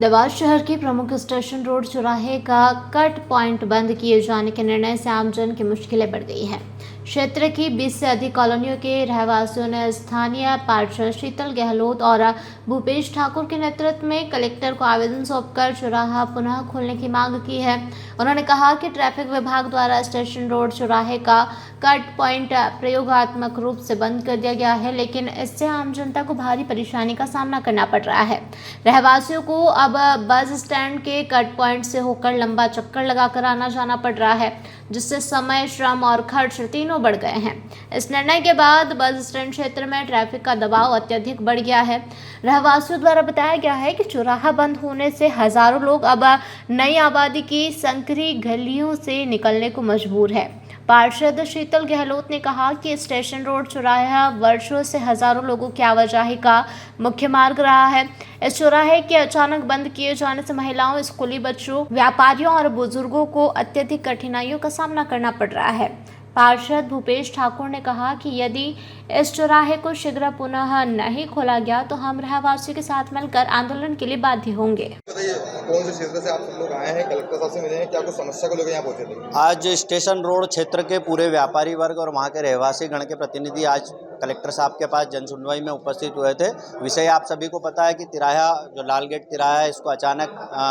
देवास शहर के प्रमुख स्टेशन रोड चौराहे का कट पॉइंट बंद किए जाने के निर्णय से आमजन की मुश्किलें बढ़ गई हैं। क्षेत्र की 20 से अधिक कॉलोनियों के रहवासियों ने स्थानीय पार्षद शीतल गहलोत और भूपेश ठाकुर के नेतृत्व में कलेक्टर को आवेदन सौंपकर चौराहा पुनः खोलने की मांग की है। उन्होंने कहा कि ट्रैफिक विभाग द्वारा स्टेशन रोड चौराहे का कट पॉइंट प्रयोगात्मक रूप से बंद कर दिया गया है, लेकिन इससे आम जनता को भारी परेशानी का सामना करना पड़ रहा है। रहवासियों को अब बस स्टैंड के कट पॉइंट से होकर लंबा चक्कर लगाकर आना जाना पड़ रहा है, जिससे समय, श्रम और खर्च तीनों बढ़ गए हैं। इस निर्णय के बाद बस स्टैंड क्षेत्र में ट्रैफिक का दबाव अत्यधिक बढ़ गया है। रहवासियों द्वारा बताया गया है कि चौराहा बंद होने से हजारों लोग अब नई आबादी की संकरी गलियों से निकलने को मजबूर है। पार्षद शीतल गहलोत ने कहा कि स्टेशन रोड चौराहा वर्षों से हजारों लोगों की आवाजाही का मुख्य मार्ग रहा है। इस चौराहे के अचानक बंद किए जाने से महिलाओं, स्कूली बच्चों, व्यापारियों और बुजुर्गों को अत्यधिक कठिनाइयों का सामना करना पड़ रहा है। पार्षद भूपेश ठाकुर ने कहा कि यदि इस चौराहे को शीघ्र पुनः नहीं खोला गया तो हम रहवासियों के साथ मिलकर आंदोलन के लिए बाध्य होंगे। कौन से क्षेत्र से आप सब लोग आए हैं, कलेक्टर साहब से मिले हैं, क्या कुछ समस्या को लेकर यहाँ पहुंचे थे? आज स्टेशन रोड क्षेत्र के पूरे व्यापारी वर्ग और वहाँ के रहवासी गण के प्रतिनिधि आज कलेक्टर साहब के पास जन सुनवाई में उपस्थित हुए थे। विषय आप सभी को पता है कि तिराहा जो लाल गेट तिराहा है, इसको अचानक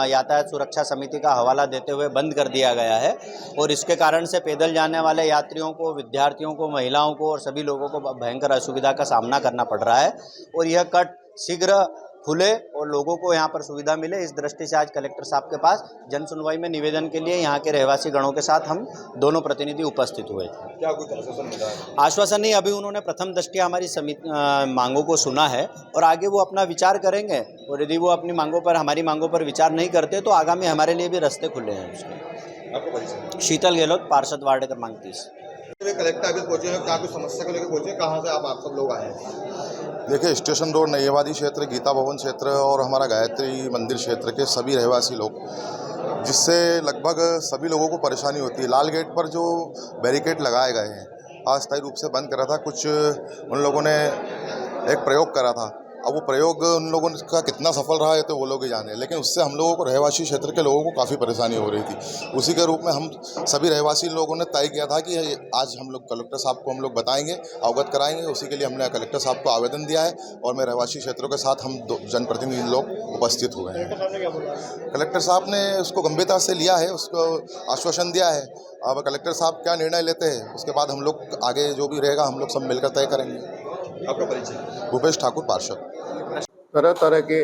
यातायात सुरक्षा समिति का हवाला देते हुए बंद कर दिया गया है और इसके कारण से पैदल जाने वाले यात्रियों को, विद्यार्थियों को, महिलाओं को और सभी लोगों को भयंकर असुविधा का सामना करना पड़ रहा है और यह कट शीघ्र खुले और लोगों को यहाँ पर सुविधा मिले, इस दृष्टि से आज कलेक्टर साहब के पास जन सुनवाई में निवेदन के लिए यहाँ के रहवासी गणों के साथ हम दोनों प्रतिनिधि उपस्थित हुए थे। क्या कुछ आश्वासन मिला है? आश्वासन नहीं, अभी उन्होंने प्रथम दृष्टि हमारी मांगों को सुना है और आगे वो अपना विचार करेंगे और यदि वो अपनी मांगों पर, हमारी मांगों पर विचार नहीं करते तो आगामी हमारे लिए भी रास्ते खुले हैं उसके। आपको परिचय? शीतल गहलोत, पार्षद वार्ड क्रमांक 30। कलेक्टर अभी पहुंचे हैं, क्या कुछ समस्या को लेकर पहुंचे हैं, कहाँ से आप सब लोग आए हैं? देखिए, स्टेशन रोड, नयवादी क्षेत्र, गीता भवन क्षेत्र और हमारा गायत्री मंदिर क्षेत्र के सभी रहवासी लोग, जिससे लगभग सभी लोगों को परेशानी होती है। लाल गेट पर जो बैरिकेड लगाए गए हैं, अस्थायी रूप से बंद करा था, कुछ उन लोगों ने एक प्रयोग करा था। अब वो प्रयोग उन लोगों का कितना सफल रहा है तो वो लोग ही जाने, लेकिन उससे हम लोगों को, रहवासी क्षेत्र के लोगों को काफ़ी परेशानी हो रही थी। उसी के रूप में हम सभी रहवासी लोगों ने तय किया था कि आज हम लोग कलेक्टर साहब को हम लोग बताएंगे, अवगत कराएंगे। उसी के लिए हमने कलेक्टर साहब को आवेदन दिया है और मैं रहवासी क्षेत्रों के साथ हम जनप्रतिनिधि लोग उपस्थित हुए हैं। कलेक्टर साहब ने उसको गंभीरता से लिया है, उसको आश्वासन दिया है। अब कलेक्टर साहब क्या निर्णय लेते हैं उसके बाद हम लोग आगे जो भी रहेगा हम लोग सब मिलकर तय करेंगे। आपका परिचय? भूपेश ठाकुर, पार्षद। तरह तरह के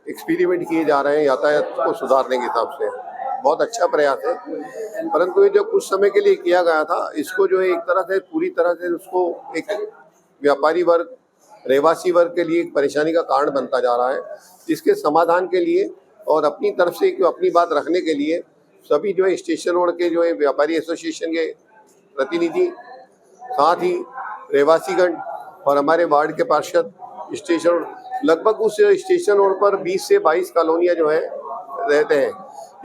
एक्सपेरिमेंट किए जा रहे हैं यातायात को सुधारने के हिसाब से, बहुत अच्छा प्रयास है। परंतु ये जो कुछ समय के लिए किया गया था, इसको जो है एक तरह से, पूरी तरह से उसको एक व्यापारी वर्ग, रहवासी वर्ग के लिए एक परेशानी का कारण बनता जा रहा है। इसके समाधान के लिए और अपनी तरफ से अपनी बात रखने के लिए सभी जो है स्टेशन रोड के जो है व्यापारी एसोसिएशन के प्रतिनिधि, साथ ही रहवासीगण और हमारे वार्ड के पार्षद, स्टेशन लगभग उस स्टेशन रोड पर 20 से 22 कॉलोनियाँ जो है रहते हैं।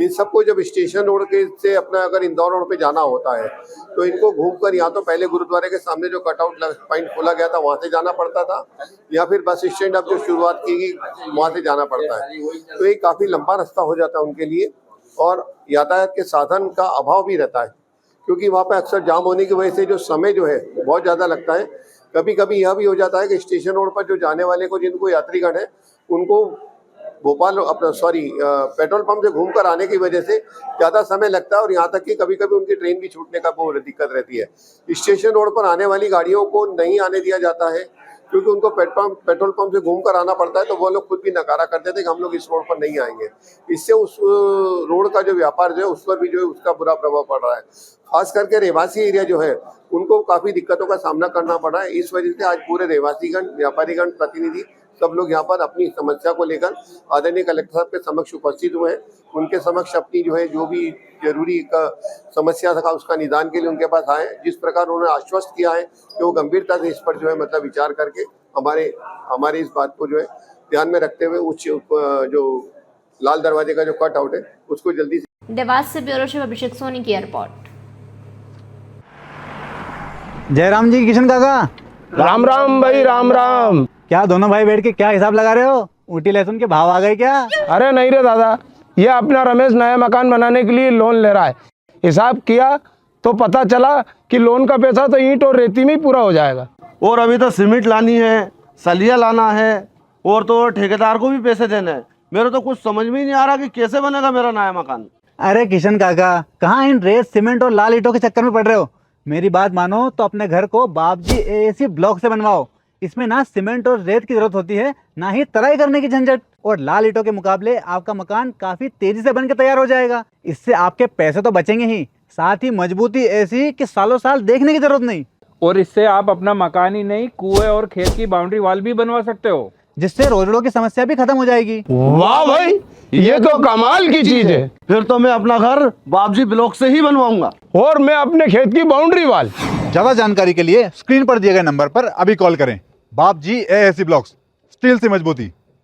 इन सबको जब स्टेशन रोड के से अपना अगर इंदौर रोड पे जाना होता है तो इनको घूमकर या तो पहले गुरुद्वारे के सामने जो कटआउट पॉइंट खोला गया था वहाँ से जाना पड़ता था, या फिर बस स्टैंड अब जो शुरुआत की गई वहाँ से जाना पड़ता है। तो ये काफ़ी लंबा रास्ता हो जाता है उनके लिए और यातायात के साधन का अभाव भी रहता है, क्योंकि वहाँ पर अक्सर जाम होने की वजह से जो समय जो है बहुत ज़्यादा लगता है। कभी कभी यह भी हो जाता है कि स्टेशन रोड पर जो जाने वाले को, जिनको यात्रीगण है, उनको भोपाल पेट्रोल पंप से घूमकर आने की वजह से ज़्यादा समय लगता है और यहाँ तक कि कभी कभी उनकी ट्रेन भी छूटने का बहुत दिक्कत रहती है। स्टेशन रोड पर आने वाली गाड़ियों को नहीं आने दिया जाता है क्योंकि उनको पेट्रोल पंप से घूमकर आना पड़ता है, तो वो लोग खुद भी नकारा करते थे कि हम लोग इस रोड पर नहीं आएंगे। इससे उस रोड का जो व्यापार जो है उस पर भी जो है उसका बुरा प्रभाव पड़ रहा है। खास करके रहवासी एरिया जो है उनको काफ़ी दिक्कतों का सामना करना पड़ रहा है। इस वजह से आज पूरे रहवासीगण, व्यापारीगण, प्रतिनिधि सब लोग यहाँ पर अपनी समस्या को लेकर आदरणीय कलेक्टर साहब के समक्ष उपस्थित हुए हैं। उनके समक्ष अपनी जो है जो भी जरूरी समस्या था उसका निदान के लिए उनके पास आए। जिस प्रकार उन्होंने आश्वस्त किया है कि वो गंभीरता से इस पर जो है मतलब विचार करके हमारे इस बात को जो है ध्यान में रखते हुए उस जो लाल दरवाजे का जो कट आउट है उसको जल्दी से। देवास से ब्यूरो चीफ अभिषेक सोनी की रिपोर्ट। जयराम जी, किशन काका, राम राम भाई, राम राम। क्या दोनों भाई बैठ के क्या हिसाब लगा रहे हो? ऊटी लहसुन के भाव आ गए क्या? अरे नहीं रे दादा, ये अपना रमेश नया मकान बनाने के लिए लोन ले रहा है। हिसाब किया तो पता चला कि लोन का पैसा तो ईंट और रेती में ही पूरा हो जाएगा। और अभी तो सीमेंट लानी है, सलिया लाना है और तो ठेकेदार को भी पैसे देने हैं। मेरे तो कुछ समझ में ही नहीं आ रहा कि कैसे बनेगा मेरा नया मकान। अरे किशन काका, कहाँ इन रेत सीमेंट और लाल ईंटों के चक्कर में पड़ रहे हो? मेरी बात मानो तो अपने घर को बाबजी एएसी ब्लॉक से बनवाओ। इसमें ना सीमेंट और रेत की जरूरत होती है, ना ही तराई करने की झंझट। और लाल ईंटों के मुकाबले आपका मकान काफी तेजी से बनकर तैयार हो जाएगा। इससे आपके पैसे तो बचेंगे ही, साथ ही मजबूती ऐसी कि सालों साल देखने की जरूरत नहीं। और इससे आप अपना मकान ही नहीं, कुएं और खेत की बाउंड्री वॉल भी बनवा सकते हो, जिससे रोजड़ों की समस्या भी खत्म हो जाएगी। वाह भाई, ये तो कमाल की चीज है। फिर तो मैं अपना घर बाबजी ब्लॉक से ही बनवाऊंगा। और मैं अपने खेत की बाउंड्री वाल। ज्यादा जानकारी के लिए स्क्रीन पर दिए गए नंबर पर अभी कॉल करें। बाबजी एएसी ब्लॉक्स, स्टील से मजबूती।